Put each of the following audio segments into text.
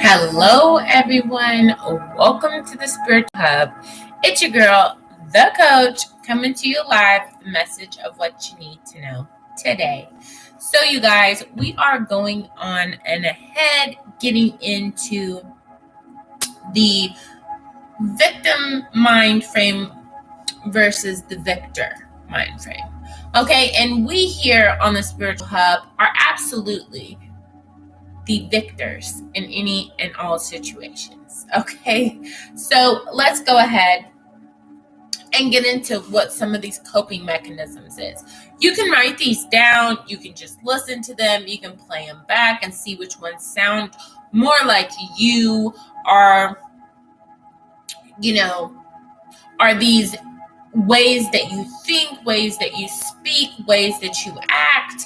Hello, everyone. Welcome to the Spiritual Hub. It's your girl, the coach, coming to you live with the message of what you need to know today. So, you guys, we are going on and ahead, getting into the victim mind frame versus the victor mind frame. Okay, and we here on the Spiritual Hub are absolutely the victors in any and all situations. Okay, so let's go ahead and get into what some of these coping mechanisms is. You can write these down, you can just listen to them, you can play them back and see which ones sound more like you are, are these ways that you think, ways that you speak, ways that you act.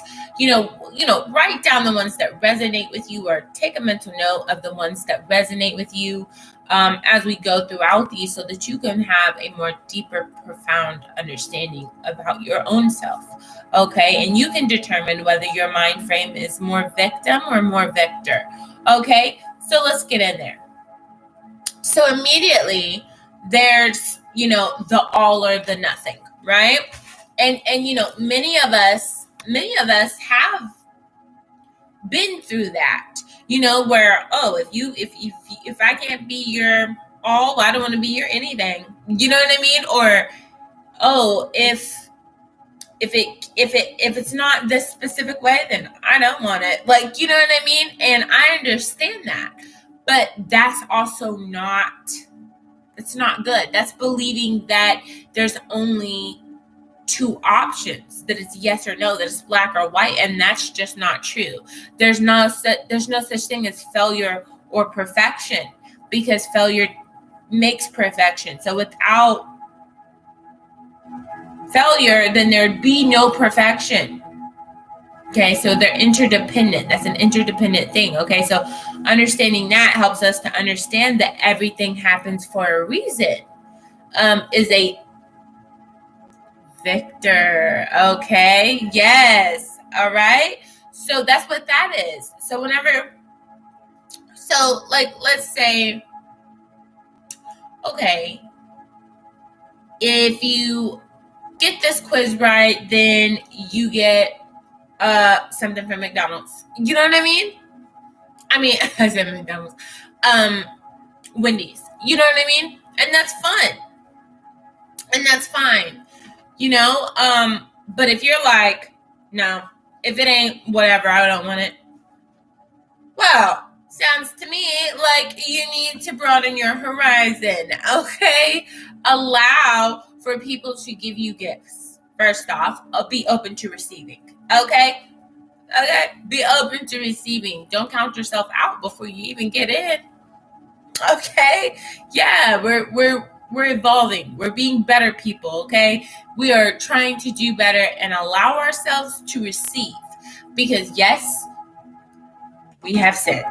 Write down the ones that resonate with you, or take a mental note of the ones that resonate with you as we go throughout these, so that you can have a more deeper, profound understanding about your own self. Okay, and you can determine whether your mind frame is more victim or more victor. Okay, so let's get in there. So immediately there's the all or the nothing, right? And many of us have been through that, where, if I can't be your all, I don't want to be your anything, you know what I mean? Or if it's not this specific way, then I don't want it, like, you know what I mean? And I understand that, but that's also it's not good. That's believing that there's only two options, that it's yes or no, that it's black or white, and that's just not true. There's no such thing as failure or perfection, because failure makes perfection. So without failure, then there'd be no perfection. Okay, so they're interdependent. That's an interdependent thing. Okay, so understanding that helps us to understand that everything happens for a reason. Is a victor. Okay, yes. All right, so that's what that is. So let's say, okay, if you get this quiz right, then you get something from McDonald's. You know what I mean? I said McDonald's. Wendy's. You know what I mean? And that's fun. And that's fine. But if you're like, no, if it ain't whatever, I don't want it. Well, sounds to me like you need to broaden your horizon. Okay? Allow for people to give you gifts. First off, be open to receiving. Okay? Be open to receiving. Don't count yourself out before you even get in. Okay? Yeah, we're evolving. We're being better people, okay? We are trying to do better and allow ourselves to receive. Because yes, we have sinned.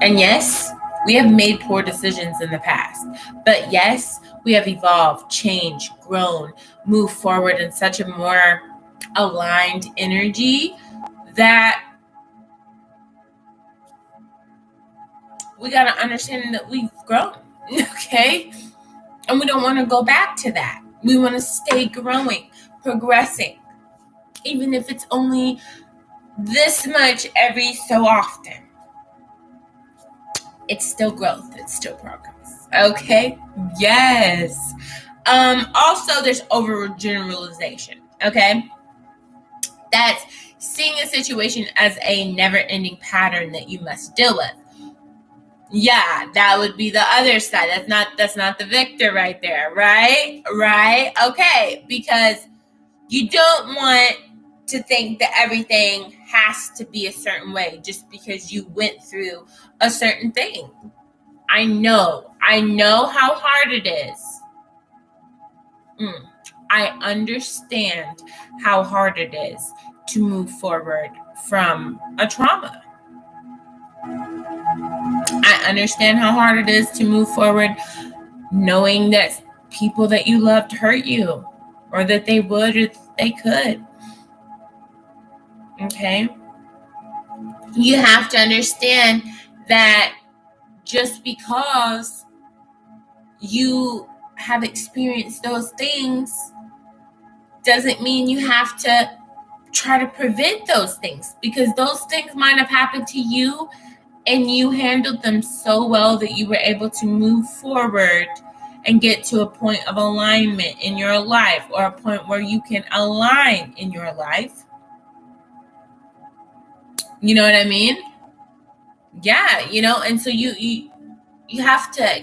And yes, we have made poor decisions in the past. But yes, we have evolved, changed, grown, moved forward in such a more aligned energy that we got to understand that we've grown, okay? And we don't want to go back to that. We want to stay growing, progressing, even if it's only this much every so often. It's still growth. It's still progress, okay? Yes. Also, there's overgeneralization, okay? That's seeing a situation as a never-ending pattern that you must deal with. Yeah, that would be the other side. That's not the victor right there, right? Right? Okay, because you don't want to think that everything has to be a certain way just because you went through a certain thing. I know how hard it is. I understand how hard it is to move forward from a trauma. I understand how hard it is to move forward knowing that people that you loved hurt you, or that they would, or they could. Okay? You have to understand that just because you have experienced those things doesn't mean you have to try to prevent those things, because those things might have happened to you and you handled them so well that you were able to move forward and get to a point of alignment in your life, or a point where you can align in your life. You know what I mean? Yeah, and so you have to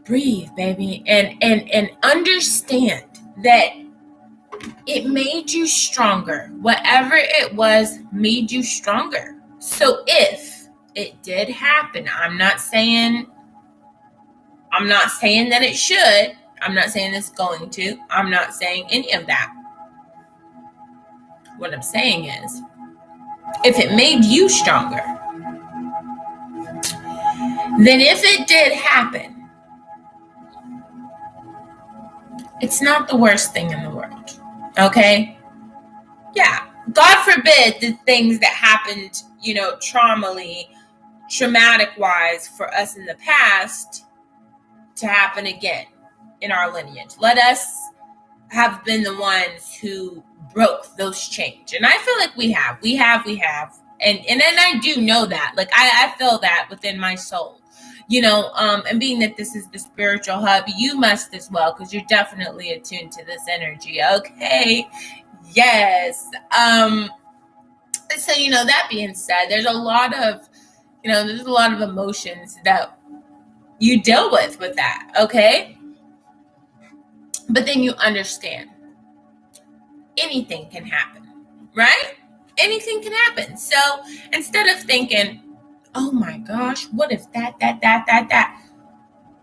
breathe, baby, and understand that it made you stronger. Whatever it was made you stronger. So if it did happen, I'm not saying that it should. I'm not saying it's going to. I'm not saying any of that. What I'm saying is, if it made you stronger, then if it did happen, it's not the worst thing in the world. Okay? Yeah. God forbid the things that happened, traumatic-wise for us in the past to happen again in our lineage. Let us have been the ones who broke those chains. And I feel like we have. And then I do know that. Like, I feel that within my soul. And being that this is the spiritual hub, you must as well, because you're definitely attuned to this energy. Okay. Yes. So, that being said, there's a lot of emotions that you deal with that. Okay. But then you understand anything can happen, right? Anything can happen. So instead of thinking, oh my gosh, what if that,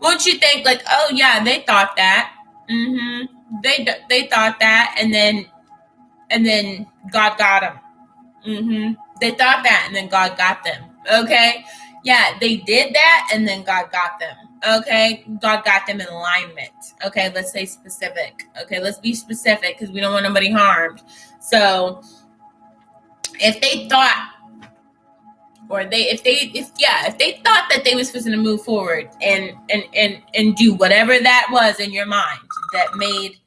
won't you think like, oh yeah, they thought that. They thought that. And then God got them. They thought that, and then God got them. Okay. Yeah, they did that, and then God got them. Okay. God got them in alignment. Okay. Let's say specific. Okay. Let's be specific, because we don't want nobody harmed. So if they thought, if they thought that they were supposed to move forward and do whatever that was in your mind that made,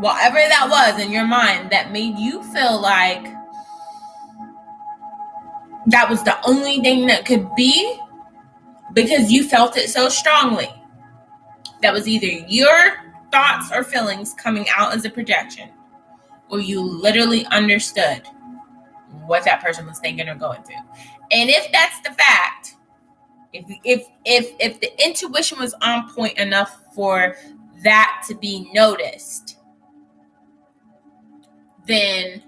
whatever that was in your mind that made you feel like that was the only thing that could be, because you felt it so strongly, that was either your thoughts or feelings coming out as a projection, or you literally understood what that person was thinking or going through. And if that's the fact, if the intuition was on point enough for that to be noticed, then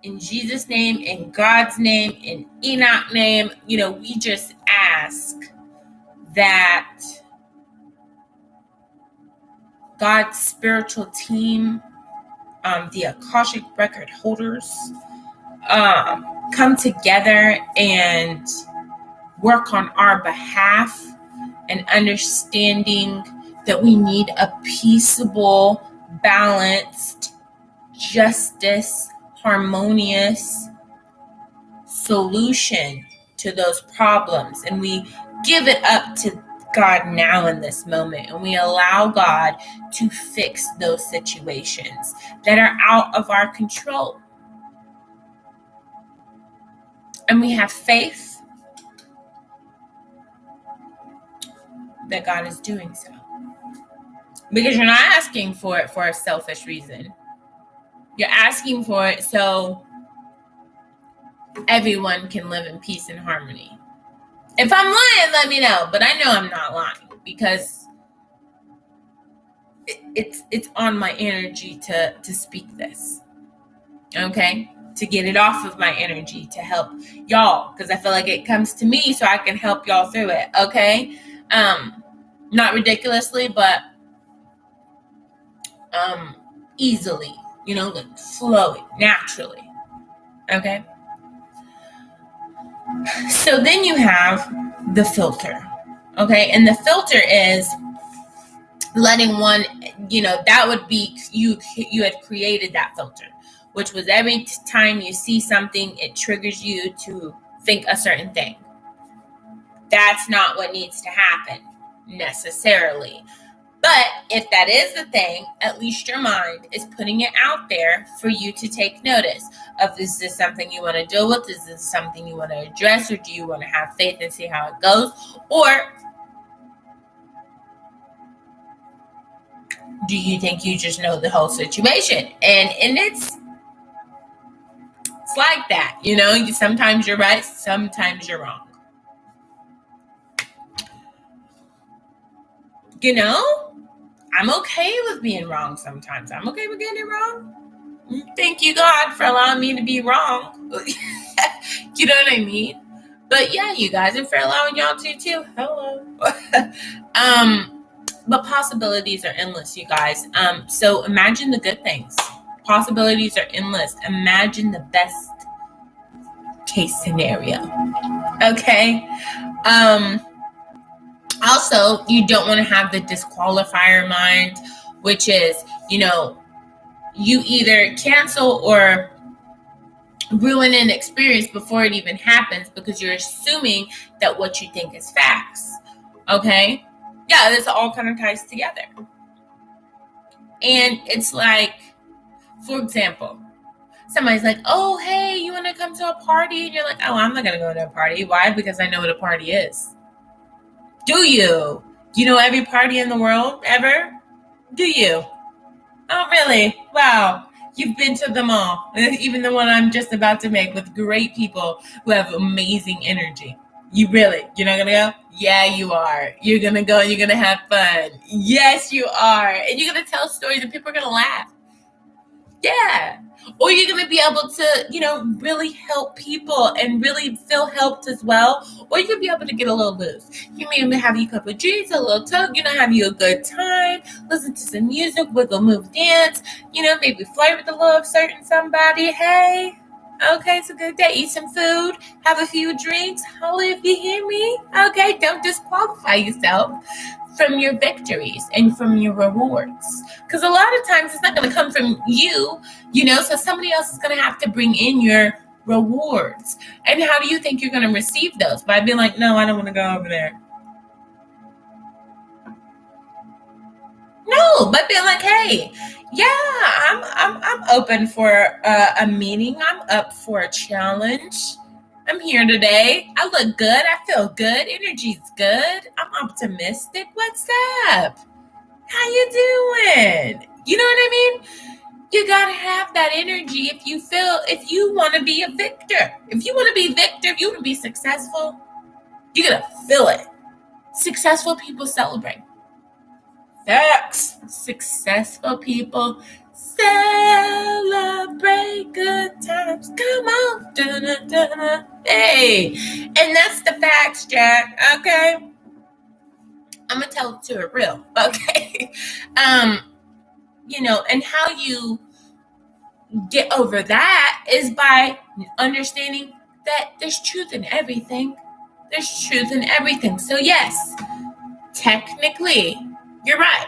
in Jesus' name, in God's name, in Enoch's name, we just ask that God's spiritual team, the Akashic record holders, come together and work on our behalf, and understanding that we need a peaceable, balanced, justice, harmonious solution to those problems. And we give it up to God now in this moment, and we allow God to fix those situations that are out of our control. And we have faith that God is doing so, because you're not asking for it for a selfish reason. You're asking for it so everyone can live in peace and harmony. If I'm lying, let me know. But I know I'm not lying, because it's on my energy to speak this. Okay? To get it off of my energy, to help y'all, because I feel like it comes to me so I can help y'all through it. Okay? Not ridiculously, but easily, like flowing naturally. Okay? So then you have the filter. Okay? And the filter is letting one, that would be, you had created that filter. which was every time you see something, it triggers you to think a certain thing. That's not what needs to happen necessarily. But if that is the thing, at least your mind is putting it out there for you to take notice of, is this something you want to deal with? Is this something you want to address? Or do you want to have faith and see how it goes? Or do you think you just know the whole situation? And it's like that, you know, sometimes you're right, sometimes you're wrong. You know, I'm okay with being wrong sometimes. I'm okay with getting it wrong. Thank you, God, for allowing me to be wrong. You know what I mean? But yeah, you guys, and for allowing y'all to too. Hello. But possibilities are endless, you guys. So imagine the good things. Possibilities are endless. Imagine the best case scenario. Okay. Also, you don't want to have the disqualifier mind, which is, you know, you either cancel or ruin an experience before it even happens because you're assuming that what you think is facts. Okay? Yeah, this all kind of ties together. And it's like, for example, somebody's like, oh, hey, you want to come to a party? And you're like, oh, I'm not going to go to a party. Why? Because I know what a party is. Do you? You know every party in the world ever? Do you? Oh, really? Wow. You've been to them all. Even the one I'm just about to make with great people who have amazing energy. You're not going to go? Yeah, you are. You're going to go and you're going to have fun. Yes, you are. And you're going to tell stories and people are going to laugh. Yeah. Or you're going to be able to, you know, really help people and really feel helped as well. Or you could be able to get a little boost. You may have you a couple of drinks, a little toke, you know, have you a good time, listen to some music, wiggle, move, dance, you know, maybe flirt with the love certain somebody. Hey, okay, it's a good day. Eat some food, have a few drinks. Holla if you hear me. Okay, don't disqualify yourself from your victories and from your rewards. Because a lot of times it's not going to come from you, you know, so somebody else is going to have to bring in your rewards. And how do you think you're going to receive those? By being like, no, I don't want to go over there. No, but being like, hey, yeah, I'm open for a meeting. I'm up for a challenge. I'm here today. I look good. I feel good. Energy's good. I'm optimistic. What's up? How you doing? You know what I mean? You got to have that energy if you want to be a victor. If you want to be victor, if you want to be successful, you got to feel it. Successful people celebrate. Facts. Successful people celebrate good times. Come on. Da-da-da-da. Hey. And that's the facts, Jack. Okay. I'm going to tell it to it real. Okay. You know, and how you get over that is by understanding that there's truth in everything. There's truth in everything. So yes, technically, you're right.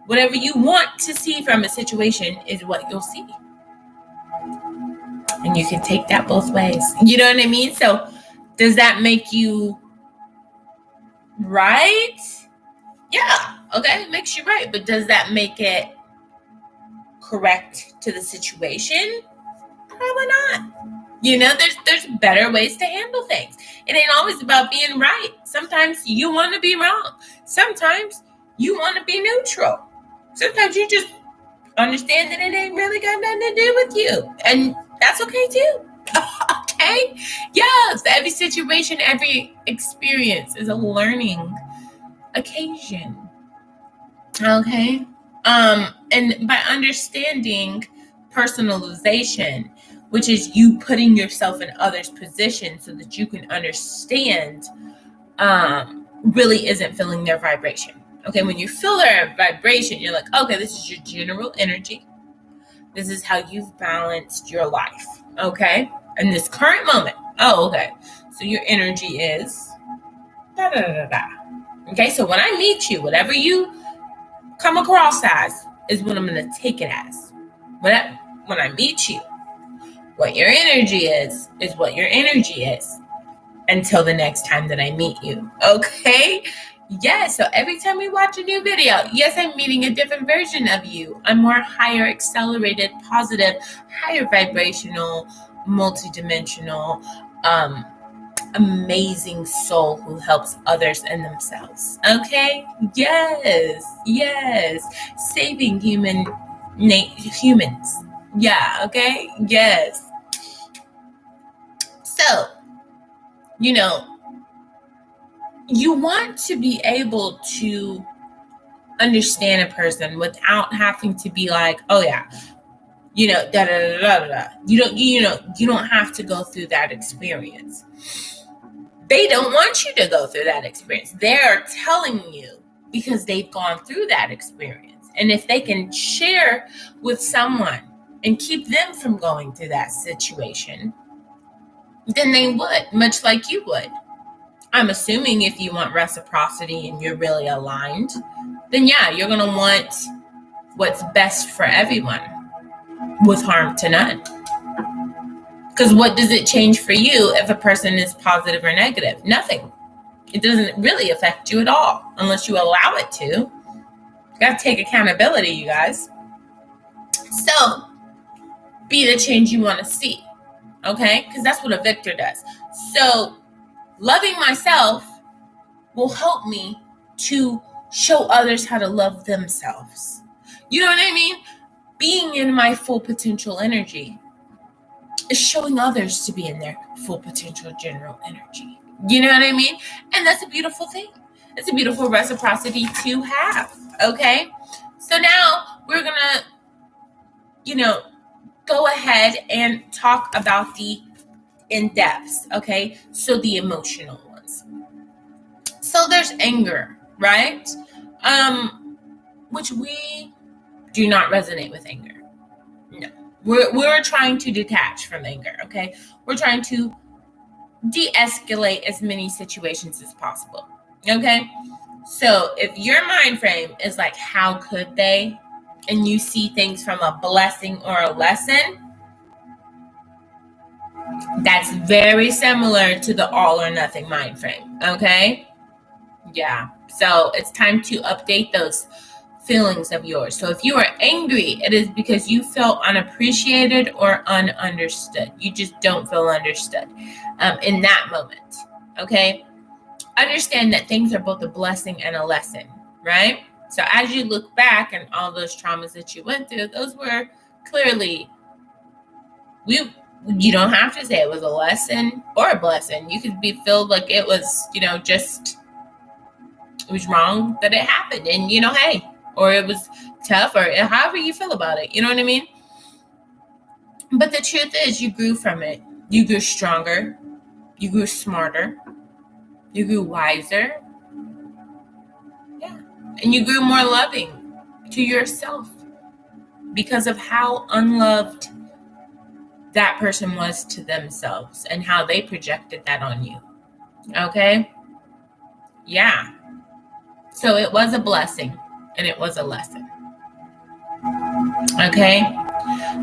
Whatever you want to see from a situation is what you'll see. And you can take that both ways. You know what I mean? So does that make you right? Yeah. Okay. It makes you right. But does that make it correct to the situation? Probably not. You know, there's better ways to handle things. It ain't always about being right. Sometimes you want to be wrong. Sometimes you want to be neutral. Sometimes you just understand that it ain't really got nothing to do with you. And that's okay too. Okay? Yes, every situation, every experience is a learning occasion. Okay? And by understanding personalization, which is you putting yourself in others' position so that you can understand, really isn't feeling their vibration. Okay, when you feel their vibration, you're like, okay, this is your general energy. This is how you've balanced your life. Okay, in this current moment. Oh, okay. So your energy is da da da da. Okay, so when I meet you, whatever you come across as is what I'm going to take it as. when I meet you. What your energy is what your energy is until the next time that I meet you. Okay? Yes, so every time we watch a new video, yes, I'm meeting a different version of you. A more higher, accelerated, positive, higher vibrational, multidimensional, amazing soul who helps others and themselves. Okay? Yes. Saving humans. Yeah, okay? Yes. So, you want to be able to understand a person without having to be like, oh yeah, da da da da da. You don't have to go through that experience. They don't want you to go through that experience. They're telling you because they've gone through that experience. And if they can share with someone and keep them from going through that situation, then they would, much like you would. I'm assuming if you want reciprocity and you're really aligned, then yeah, you're going to want what's best for everyone with harm to none. Because what does it change for you if a person is positive or negative? Nothing. It doesn't really affect you at all unless you allow it to. You got to take accountability, you guys. So be the change you want to see. Okay? Because that's what a victor does. So loving myself will help me to show others how to love themselves. You know what I mean? Being in my full potential energy is showing others to be in their full potential general energy. You know what I mean? And that's a beautiful thing. It's a beautiful reciprocity to have. Okay? So now we're going to, go ahead and talk about the in-depths. Okay? So the emotional ones. So there's anger, right? Which we do not resonate with anger. No. We're trying to detach from anger, okay? We're trying to de-escalate as many situations as possible, okay? So if your mind frame is like, how could they? And you see things from a blessing or a lesson, that's very similar to the all or nothing mind frame, okay? Yeah. So it's time to update those feelings of yours. So if you are angry, it is because you feel unappreciated or ununderstood. You just don't feel understood in that moment. Okay? Understand that things are both a blessing and a lesson, right? So as you look back and all those traumas that you went through, those were clearly, you don't have to say it was a lesson or a blessing. You could be filled like it was, just, it was wrong that it happened. And, hey, or it was tough, or however you feel about it. You know what I mean? But the truth is, you grew from it. You grew stronger. You grew smarter. You grew wiser. Yeah. And you grew more loving to yourself because of how unloved that person was to themselves and how they projected that on you. Okay? Yeah. So it was a blessing. And it was a lesson. Okay?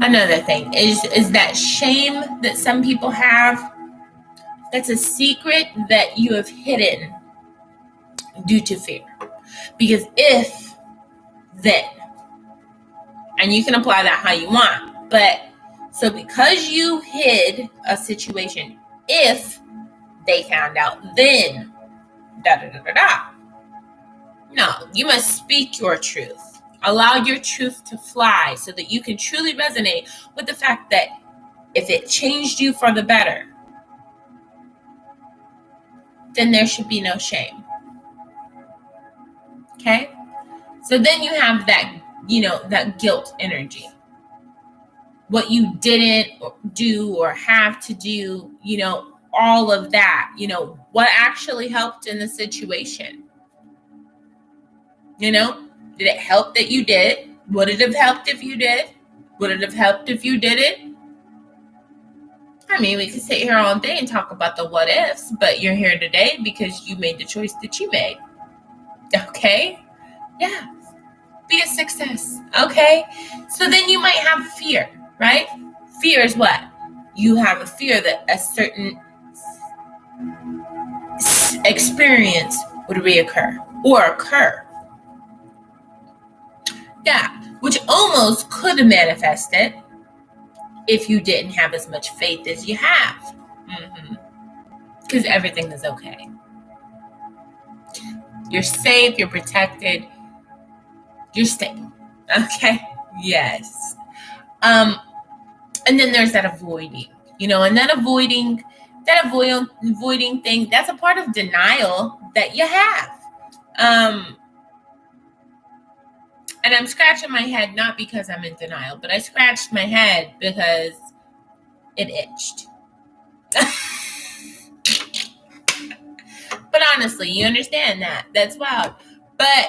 Another thing is that shame that some people have. That's a secret that you have hidden due to fear. Because if, then, and you can apply that how you want, but so because you hid a situation, if they found out, then da da da da da. No, you must speak your truth. Allow your truth to fly so that you can truly resonate with the fact that if it changed you for the better, then there should be no shame. Okay? So then you have that, that guilt energy. What you didn't do or have to do, all of that, what actually helped in the situation. Did it help that you did? Would it have helped if you did? Would it have helped if you did it? I mean, we could sit here all day and talk about the what ifs, but you're here today because you made the choice that you made. Okay? Yeah. Be a success. Okay? So then you might have fear. right? Fear is what? You have a fear that a certain experience would reoccur or occur. Yeah, which almost could have manifested if you didn't have as much faith as you have. Because everything is okay. You're safe, you're protected, you're stable. Okay? Yes. And then there's that avoiding, and that avoiding thing, that's a part of denial that you have. And I'm scratching my head, not because I'm in denial, but I scratched my head because it itched. But honestly, you understand that. That's wild. But,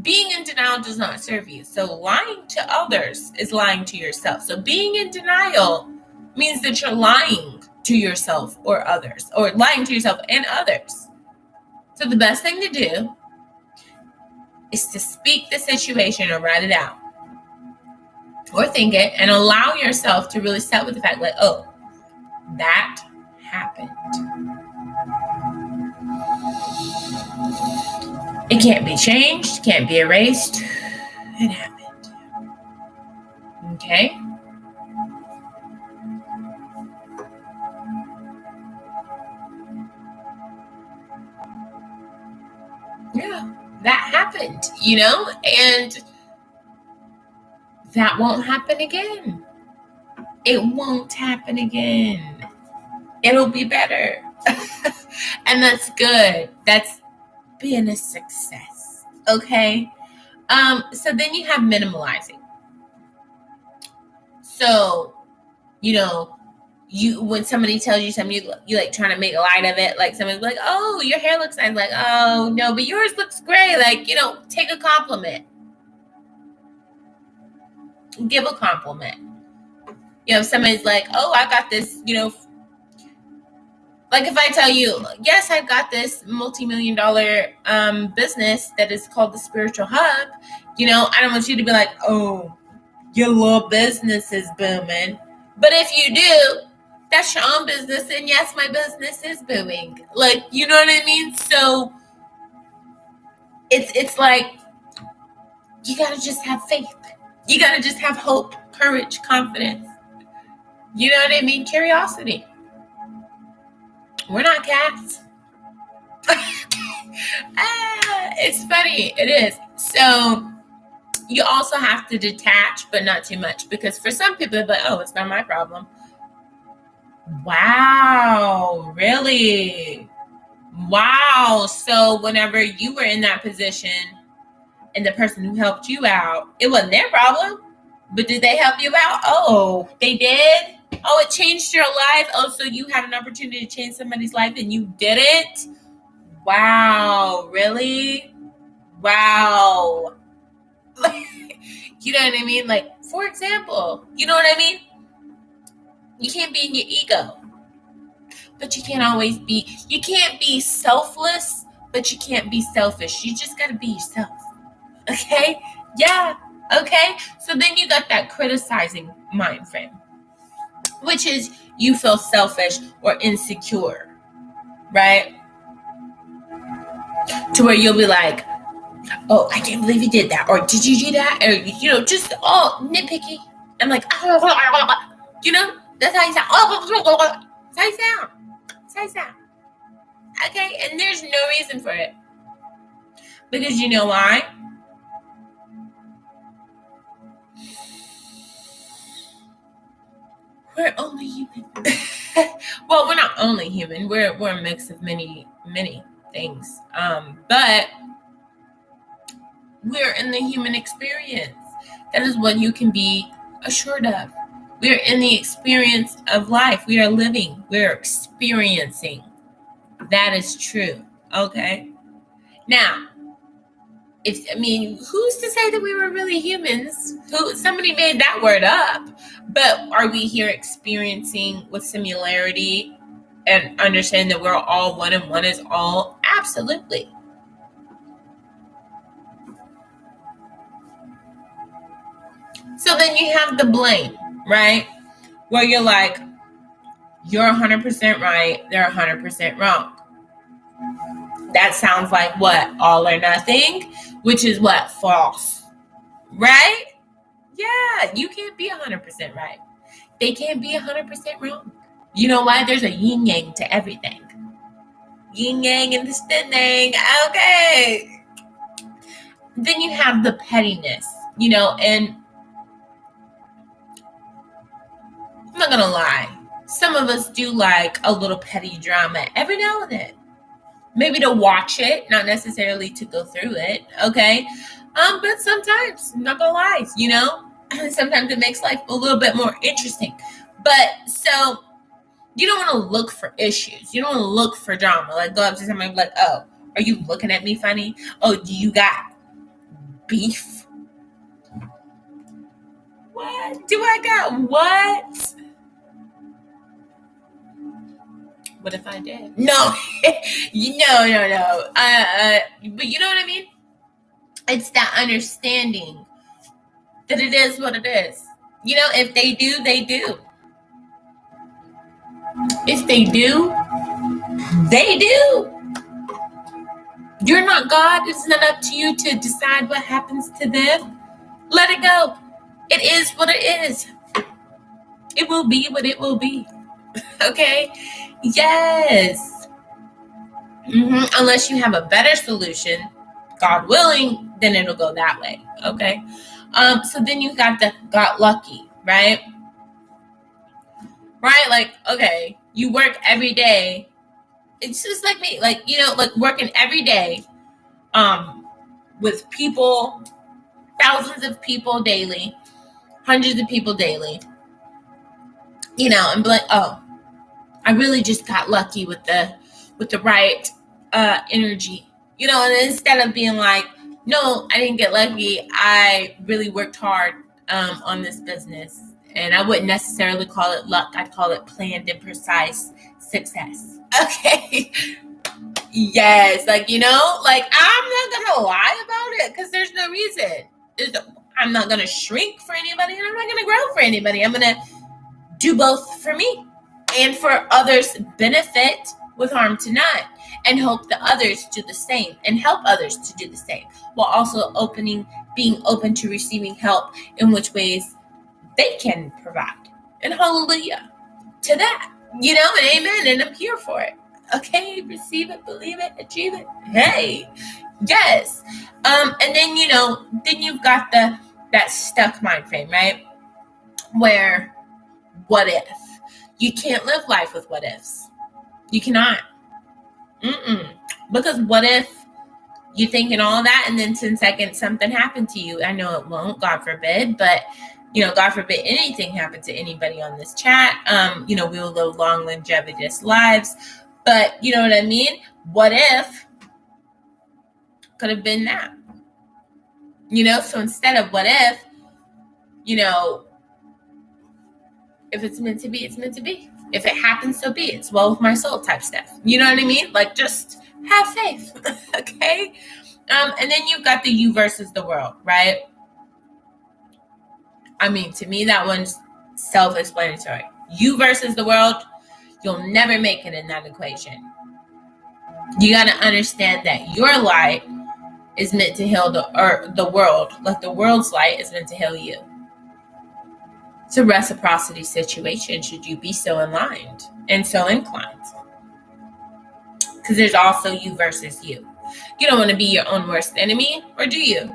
being in denial does not serve you. So lying to others is lying to yourself. So being in denial means that you're lying to yourself or others, or lying to yourself and others. So the best thing to do is to speak the situation or write it out or think it and allow yourself to really sit with the fact like, oh, that happened. It can't be changed, can't be erased. It happened. Okay? Yeah, that happened, and that won't happen again. It won't happen again. It'll be better. And that's good. That's being a success. Okay? So then you have minimalizing. So, when somebody tells you something, you like trying to make light of it. Like somebody's like, oh, your hair looks nice. Like, oh, no, but yours looks great. Like, take a compliment. Give a compliment. If somebody's like, oh, I got this, like if I tell you, yes, I've got this multi-million-dollar business that is called the Spiritual Hub, I don't want you to be like, oh, your little business is booming. But if you do, that's your own business, and yes, my business is booming. Like, you know what I mean? So it's like you gotta just have faith. You gotta just have hope, courage, confidence. You know what I mean? Curiosity. We're not cats. It's funny. It is. So you also have to detach, but not too much, because for some people, they're like, oh, it's not my problem. Wow, really? Wow. So whenever you were in that position and the person who helped you out, it wasn't their problem, but did they help you out? Oh, they did? Oh, it changed your life? Oh, so you had an opportunity to change somebody's life and you did it? Wow, really? Wow. You know what I mean? Like, for example, you know what I mean? You can't be in your ego, but you can't be selfless, but you can't be selfish. You just got to be yourself. Okay? Yeah. Okay? So then you got that criticizing mind frame, which is you feel selfish or insecure, right? To where you'll be like, oh, I can't believe you did that. Or did you do that? Or, just all nitpicky. I'm like, that's how you sound. That's how you sound. That's how you sound. Okay? And there's no reason for it. Because you know why? We're only human. Well, we're not only human. We're a mix of many, many things. But we're in the human experience. That is what you can be assured of. We're in the experience of life. We are living. We're experiencing. That is true. Okay? Now, who's to say that we were really humans? Somebody made that word up. But are we here experiencing with similarity and understand that we're all one and one is all? Absolutely. So then you have the blame, right? Where you're like, you're 100% right, they're 100% wrong. That sounds like what? All or nothing, which is what? False, right? Yeah, you can't be 100% right. They can't be 100% wrong. You know why? There's a yin yang to everything. Yin yang and the stinning. Okay. Then you have the pettiness, and I'm not gonna lie. Some of us do like a little petty drama every now and then. Maybe to watch it, not necessarily to go through it, okay? But sometimes, I'm not gonna lie, sometimes it makes life a little bit more interesting. But so you don't want to look for issues. You don't want to look for drama. Like go up to somebody and be like, oh, are you looking at me funny? Oh, do you got beef? What? Do I got what? What if I did? No. No. But you know what I mean? It's that understanding that it is what it is. If they do, they do. If they do, they do. You're not God. It's not up to you to decide what happens to them. Let it go. It is what it is. It will be what it will be. Okay? Yes. Unless you have a better solution, God willing, then it'll go that way. Okay? So then you got lucky, right? Right? Like, okay, you work every day. It's just like me, like working every day, with people, thousands of people daily, hundreds of people daily, and be like, oh, I really just got lucky with the right energy, and instead of being like, no, I didn't get lucky, I really worked hard on this business, and I wouldn't necessarily call it luck. I'd call it planned and precise success. Okay. Yes, I'm not gonna lie about it because there's no reason. I'm not gonna shrink for anybody, and I'm not gonna grow for anybody. I'm gonna do both for me and for others' benefit with harm to none, and hope that others do the same and help others to do the same, while also being open to receiving help in which ways they can provide. And hallelujah to that, and amen, and I'm here for it. Okay, receive it, believe it, achieve it. Hey, yes. And then then you've got that stuck mind frame, right? Where what if? You can't live life with what ifs. You cannot. Because what if you thinking all that and then 10 seconds something happened to you? I know it won't, God forbid, but God forbid anything happened to anybody on this chat. We will live long, longevitous lives. But you know what I mean? What if could have been that? So instead of what if, if it's meant to be, it's meant to be. If it happens, so be it. It's well with my soul type stuff. You know what I mean? Like, just have faith. Okay? And then you've got the you versus the world, right? I mean, to me, that one's self-explanatory. You versus the world, you'll never make it in that equation. You got to understand that your light is meant to heal the world, like the world's light is meant to heal you. It's a reciprocity situation should you be so aligned and so inclined. Because there's also you versus you. You don't want to be your own worst enemy, or do you?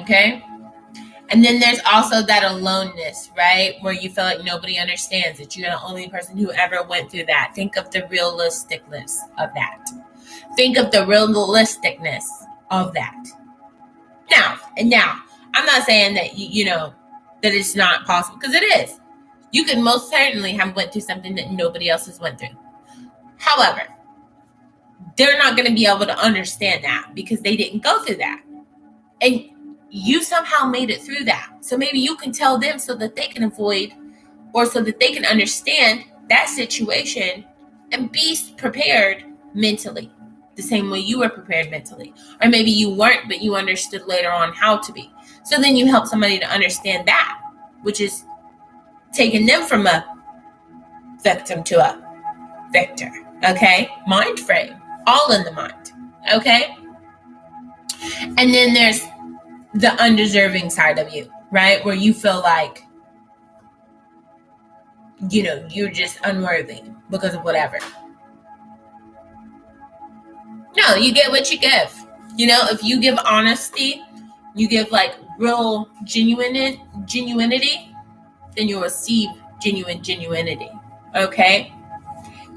Okay? And then there's also that aloneness, right? Where you feel like nobody understands it. You're the only person who ever went through that. Think of the realisticness of that. Think of the realisticness of that. Now, I'm not saying that, that it's not possible, because it is. You could most certainly have went through something that nobody else has went through. However, they're not going to be able to understand that because they didn't go through that. And you somehow made it through that. So maybe you can tell them so that they can avoid, or so that they can understand that situation and be prepared mentally. the same way you were prepared mentally. Or maybe you weren't, but you understood later on how to be. So then you help somebody to understand that, which is taking them from a victim to a victor. Okay? Mind frame. All in the mind. Okay? And then there's the undeserving side of you, right? Where you feel like, you're just unworthy because of whatever. No, you get what you give. If you give honesty, you give like real genuinity, then you'll receive genuinity. Okay?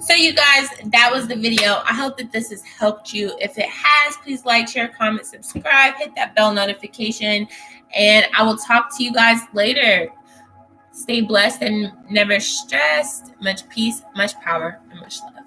So you guys, that was the video. I hope that this has helped you. If it has, please like, share, comment, subscribe, hit that bell notification, and I will talk to you guys later. Stay blessed and never stressed. Much peace, much power, and much love.